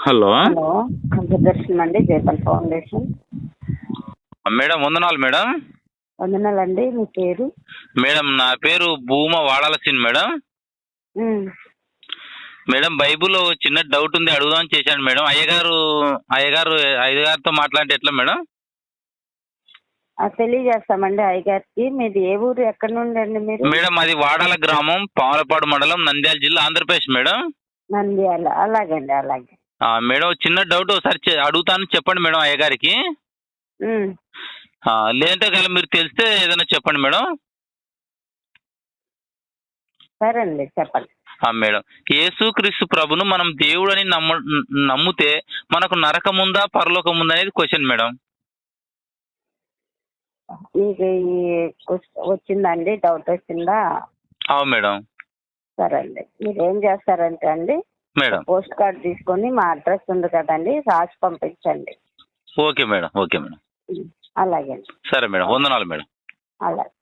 Hello hello, Sudarshan అండి, Jaipal foundation. Madam వందనాలు madam. వందనాలండి. మీ పేరు? మేడం నా పేరు భూమా వాడాలసీన్ మేడం. మేడం బైబుల్లో చిన్న డౌట్ ఉంది, అడుగుదామని చేశాను మేడం. అయ్యగారితో మాట్లాడితే ఎట్లా మేడం? తెలియజేస్తామండి అయ్యగారికి. మీది ఏ ఊరు, ఎక్కడి నుండి అండి మీరు? మేడం అది వాడాల గ్రామం, పాములపాడు మండలం, నంద్యాల జిల్లా, ఆంధ్రప్రదేశ్ మేడం. నంద్యాల. అలాగండి, అలాగే. మేడం చిన్న డౌట్ ఒకసారి అడుగుతాను, చెప్పండి మేడం అయ్యగారికి. లేదంటే కానీ మీరు తెలిస్తే ఏదైనా చెప్పండి మేడం. సరే అండి, చెప్పండి. మేడం, యేసుక్రీస్తు ప్రభును మనం దేవుడని నమ్మితే మనకు నరకం ఉందా, పరలోకం ఉందా అనేది క్వశ్చన్ మేడం. మీకు వచ్చిందండి, డౌట్ వచ్చిందా? అవును మేడం. సరే అండి, మీరు ఏం చేస్తారంటే అండి, మేడం పోస్ట్ కార్డ్ తీసుకొని మా అడ్రస్ ఉంది కదండి, రాసి పంపించండి. Okay madam, okay madam. అలాగే. సరే మేడం, వందనాలు మేడం. అలాగే.